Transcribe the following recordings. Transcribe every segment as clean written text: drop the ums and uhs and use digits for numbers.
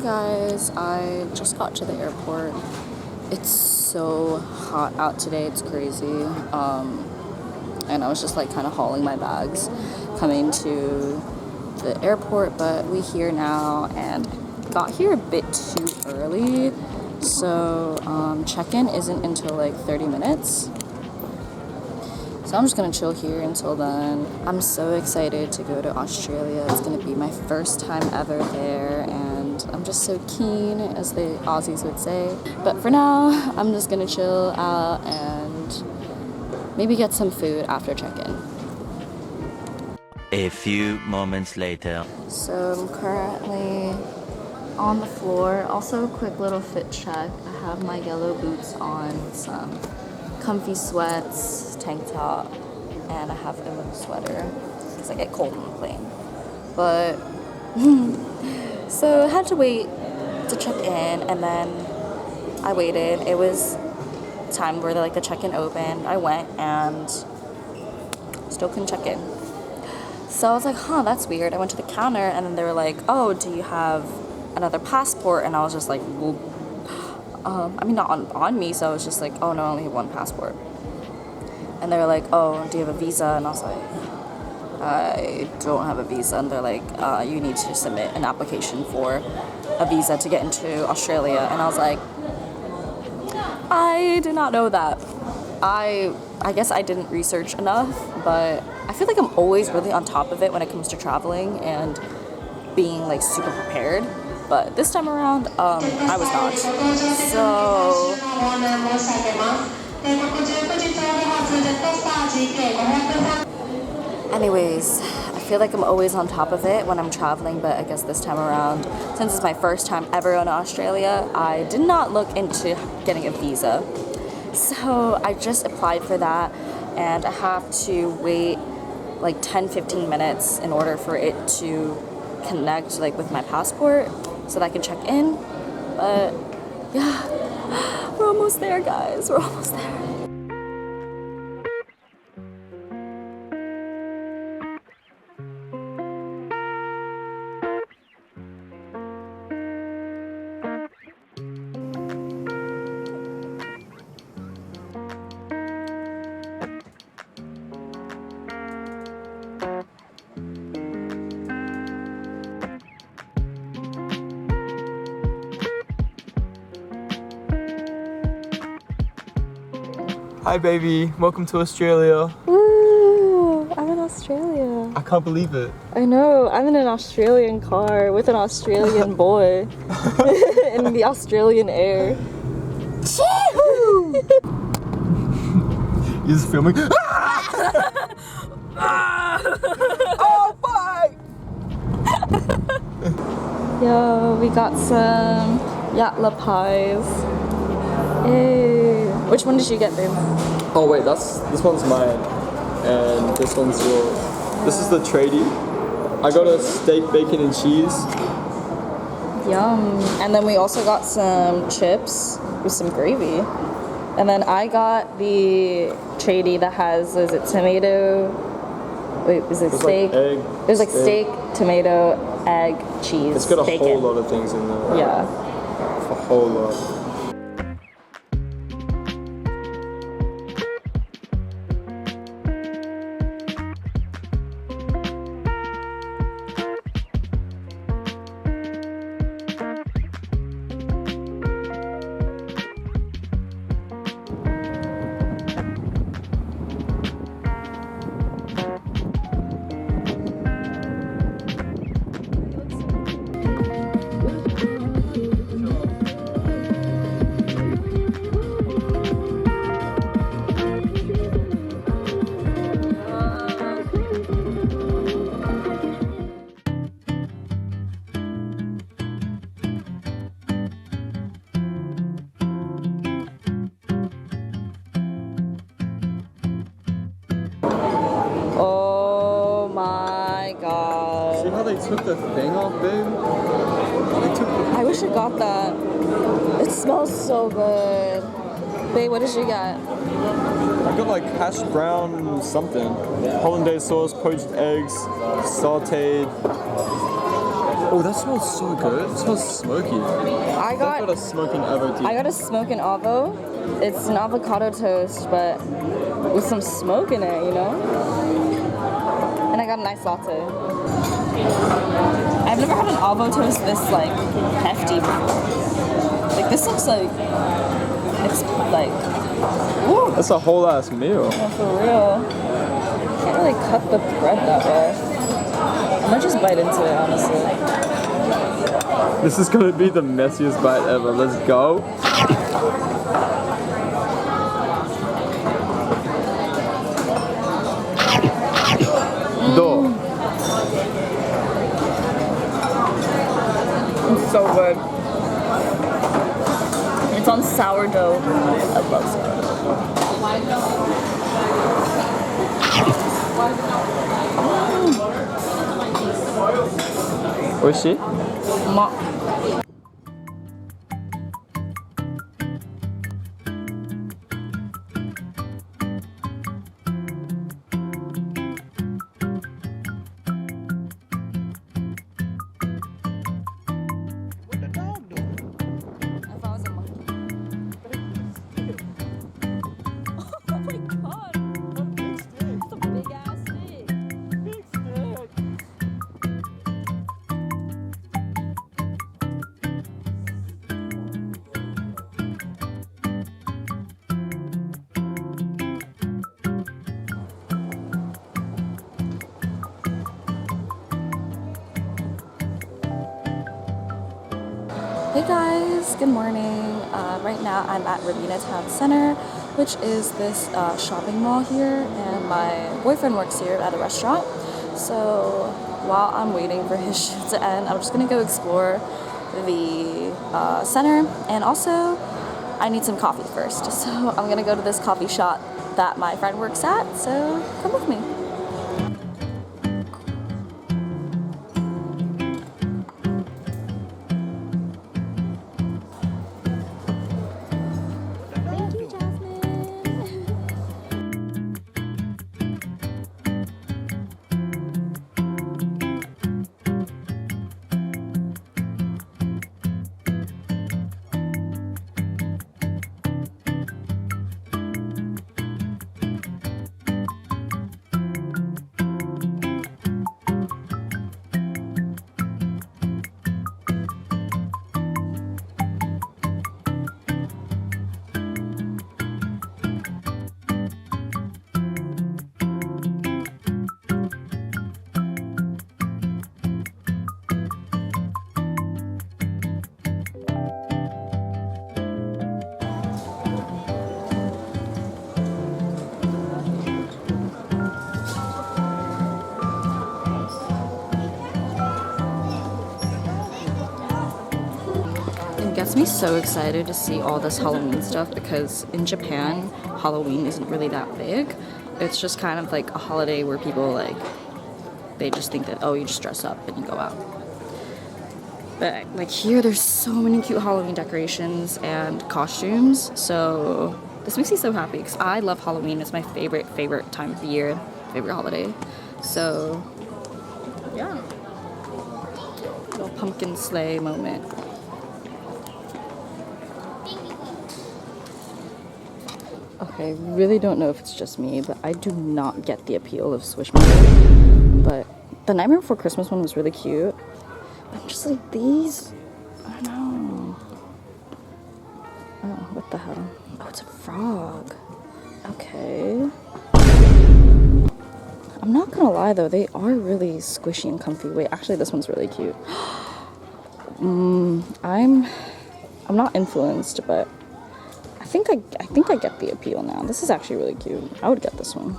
guys, I just got to the airport. It's so hot out today, it's crazy. And I was just like kind of hauling my bags coming to the airport, but we're here now and got here a bit too early. So check-in isn't until like 30 minutes. So I'm just gonna chill here until then. I'm so excited to go to Australia. It's gonna be my first time ever there, and I'm just so keen, as the Aussies would say. But for now, I'm just gonna chill out and maybe get some food after check-in. A few moments later. So I'm currently on the floor. Also, quick little fit check. I have my yellow boots on with some comfy sweats, tank top, and I have a little sweater because I get cold on the plane. But so I had to wait to check in, and then I waited. It was time where the check-in opened. I went and still couldn't check in. So I was like, huh, that's weird. I went to the counter, and then they were like, oh, do you have another passport? And I was just like, well, I mean, not on me, so I was just like, oh no, I only have one passport. And they were like, oh, do you have a visa? And I was like, I don't have a visa. And they're like, you need to submit an application for a visa to get into Australia. And I was like, I did not know that. I guess I didn't research enough, but I feel like I'm always really on top of it when it comes to traveling and being like super prepared. But this time around, I was not. So anyways, I feel like I'm always on top of it when I'm traveling, but I guess this time around, since it's my first time ever in Australia, I did not look into getting a visa. So I just applied for that, and I have to wait like 10-15 minutes in order for it to connect with my passport so that I can check in. But yeah, we're almost there, guys. We're almost there. Hi baby, welcome to Australia. Woo! I'm in Australia. I can't believe it. I know, I'm in an Australian car with an Australian boy in the Australian air. You're just filming. Oh, bye! Yo, we got some yatla pies. Hey. Which one did you get, babe? Oh wait, this one's mine, and this one's yours. This is the tradie. I got a steak, bacon, and cheese. Yum. And then we also got some chips with some gravy. And then I got the tradie that has, is it tomato? Wait, is it steak? Like egg, There's like steak, tomato, egg, cheese, It's got a bacon. whole lot of things in there. Yeah. A whole lot. See how they took the thing off, babe? I wish I got that. It smells so good. Babe, what did you get? I got like hash brown something. Hollandaise sauce, poached eggs, sauteed. Oh, that smells so good. It smells smoky. I Got got a smoking avo tea. I got a smoking avo. It's an avocado toast, but with some smoke in it, you know? And I got a nice latte. I've never had an avo toast this like hefty before. Like this looks like it's like woo. That's a whole ass meal. Yeah, for real. Can't really cut the bread that way. I might just bite into it, honestly. This is gonna be the messiest bite ever. Let's go. Do. It's so good. It's on sourdough. I love sourdough. Oishi? Ma. Hey guys, good morning. Right now I'm at Rabina Town Center, which is this shopping mall here, and my boyfriend works here at a restaurant. So while I'm waiting for his shift to end, I'm just gonna go explore the center, and also I need some coffee first. So I'm gonna go to this coffee shop that my friend works at, so come with me. It gets me so excited to see all this Halloween stuff because in Japan, Halloween isn't really that big. It's just kind of like a holiday where people like, they just think that, oh, you just dress up and you go out. But like here, there's so many cute Halloween decorations and costumes. So this makes me so happy because I love Halloween. It's my favorite time of the year, favorite holiday. So yeah, little pumpkin sleigh moment. Okay, I really don't know if it's just me, but I do not get the appeal of Squishmallow. But the Nightmare Before Christmas one was really cute. But I'm just like, these, I don't know. Oh, what the hell? Oh, it's a frog. Okay. I'm not gonna lie though, they are really squishy and comfy. Wait, actually this one's really cute. I'm not influenced, but I think I get the appeal now. This is actually really cute. I would get this one.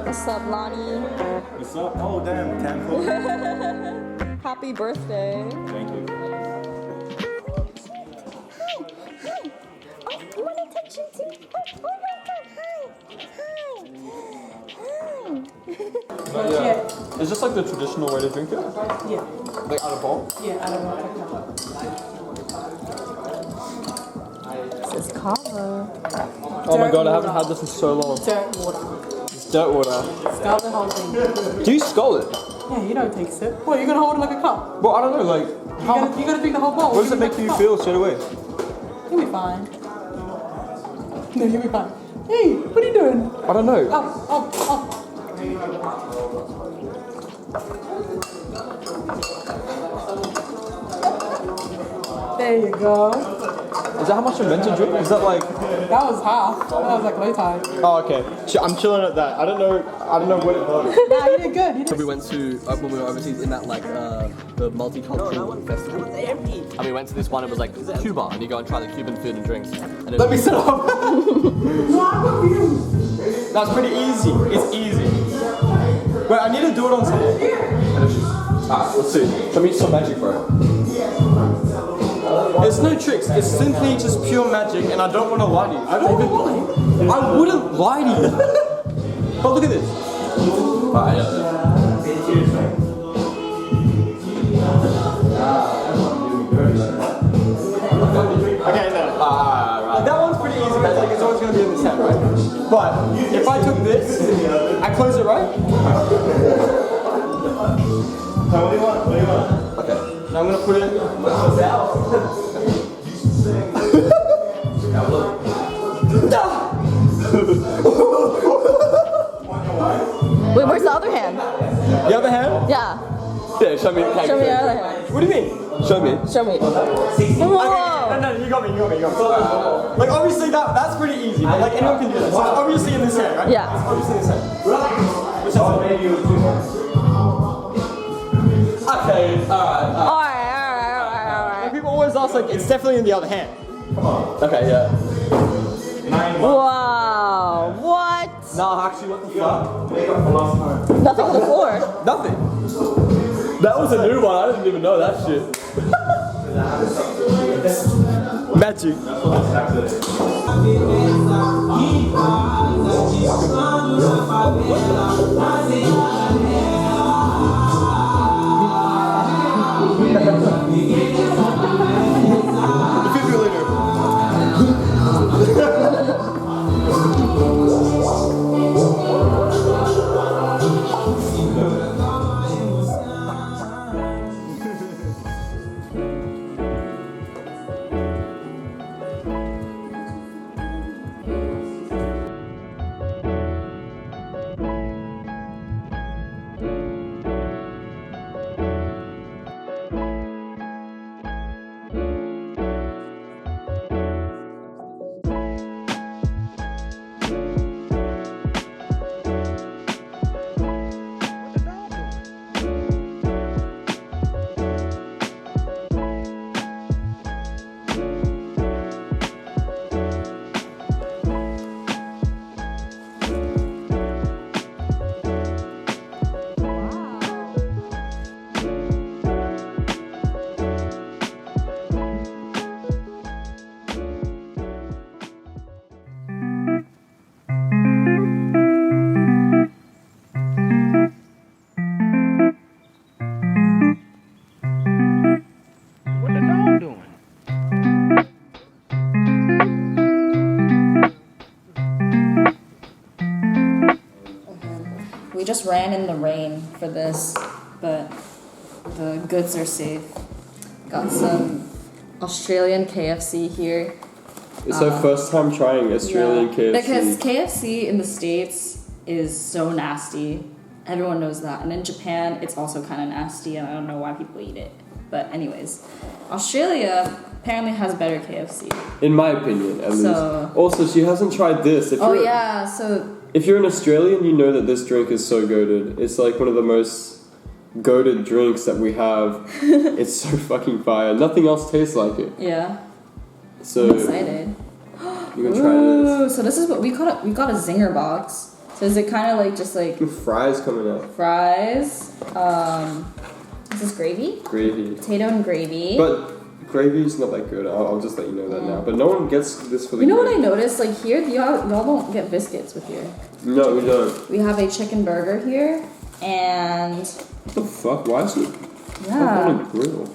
What's up, Lonnie? What's up? Oh, damn, camcorder. Happy birthday. Thank you. Oh, you want attention too? Oh my god, hi. Yeah. Is this like the traditional way to drink it? Yeah. Like out of bowl? Yeah, I don't know. This is kava. Oh my god, I haven't had this in so long. Dirt water. It's dirt water. Scald the whole thing. Do you skull it? Yeah, you don't take a sip. What, you're gonna hold it like a cup? Well, I don't know, like, You gotta drink the whole bowl. what does it make you feel straight away? You'll be fine. No, you'll be fine. Hey, what are you doing? I don't know. Oh. There you go. Is that how much you're meant to drink? Is that like... That was half. That was like low tide. Oh, okay. I'm chilling at that. I don't know what it was. Nah, you did good. You did We went to when we were overseas in that like the multicultural festival, and we went to this one. It was like Cuba, and you go and try the Cuban food and drinks. And Let me sit up. That's pretty easy. It's easy. Wait, I need to do it on something. Alright, let's see. Show me some magic, bro. It's no tricks. It's simply just pure magic, and I don't want to lie to you. I wouldn't lie to you. But look at this. Alright, Okay, no. That one's pretty easy. Like, it's always going to be in this hand, right? But if I took this, I close it, right? What do you want? Okay. Now I'm going to put it. Wait, where's the other hand? The other hand? Yeah. Yeah, show me. Show me your other hand. What do you mean? Show me. Show me. Whoa. No, you got me. Like, obviously, that's pretty easy. But, like, anyone can do that. So, it's obviously in this hand, right? Yeah. It's obviously in this hand. Which is okay, alright. Like, people always ask, like, it's definitely in the other hand. Come on. Okay, yeah. Wow. What? No, actually, what the fuck? Nothing on the floor. Nothing. That was a new one. I didn't even know that shit. Magic. Defibrillator. We just ran in the rain for this, but the goods are safe. Got some Australian KFC here. It's our first time trying Australian KFC. Because KFC in the States is so nasty. Everyone knows that. And in Japan, it's also kind of nasty, and I don't know why people eat it. But anyways, Australia apparently has better KFC. In my opinion, at least. Also, she hasn't tried this. If you're an Australian, you know that this drink is so goated. It's like one of the most goated drinks that we have. It's so fucking fire. Nothing else tastes like it. Yeah. So I'm excited. You gonna try this? So this is what we got. We got a zinger box. So is it kind of like just like fries coming out? Fries. Is this gravy? Gravy. Potato and gravy. But gravy's not that good. I'll just let you know that now. But no one gets this for the. You know what I noticed? Like here, y'all don't get biscuits with here. No, we don't. We have a chicken burger here, and. What the fuck? Why is it? Yeah. Up on a grill.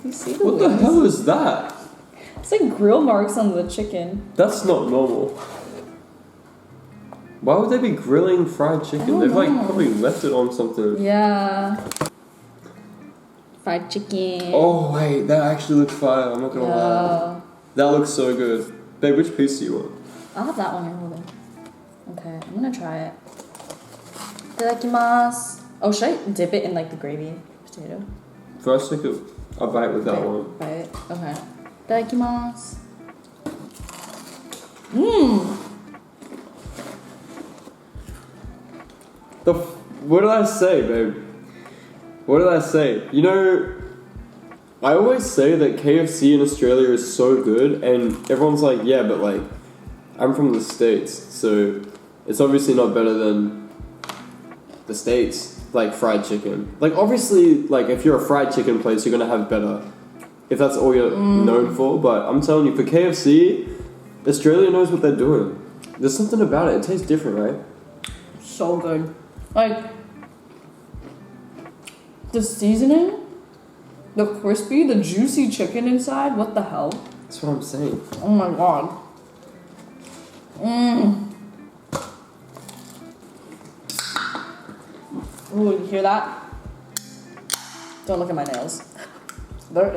You see the What the wings? hell is that? It's like grill marks on the chicken. That's not normal. Why would they be grilling fried chicken? They've like probably left it on something. Yeah. Fried chicken. Oh wait, that actually looks fire. I'm not gonna lie. That looks so good. Babe, which piece do you want? I'll have that one here. Hold on. Okay, I'm gonna try it. Itadakimasu. Oh, should I dip it in like the gravy potato? First, take a bite with that one. Bite. Okay. Itadakimasu. Mmm. What did I say, babe? What did I say? You know, I always say that KFC in Australia is so good, and everyone's like, yeah, but like, I'm from the States, so it's obviously not better than the States, like fried chicken. Like, obviously, like, if you're a fried chicken place, you're gonna have better, if that's all you're known for, but I'm telling you, for KFC, Australia knows what they're doing. There's something about it, it tastes different, right? So good. Like, the seasoning, the crispy, the juicy chicken inside, what the hell? That's what I'm saying. Oh my god. Mmm. Ooh, you hear that? Don't look at my nails. They're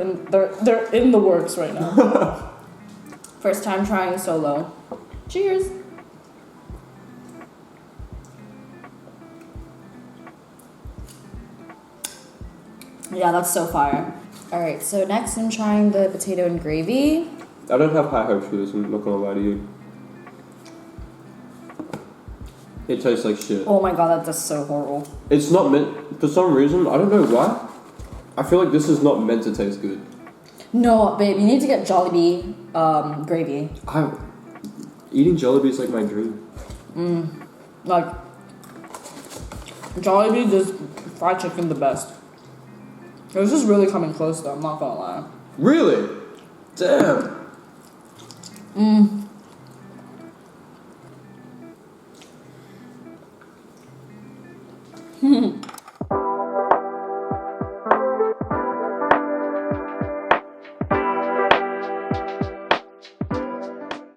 in the works right now. First time trying solo. Cheers. Yeah, that's so fire. Alright, so next I'm trying the potato and gravy. I don't have high hopes for this, I'm not gonna lie to you. It tastes like shit. Oh my god, that's so horrible. It's not meant, for some reason, I don't know why. I feel like this is not meant to taste good. No, babe, you need to get Jollibee gravy. Eating Jollibee is like my dream. Like, Jollibee does fried chicken the best. This is really coming close though, I'm not gonna lie. Really? Damn.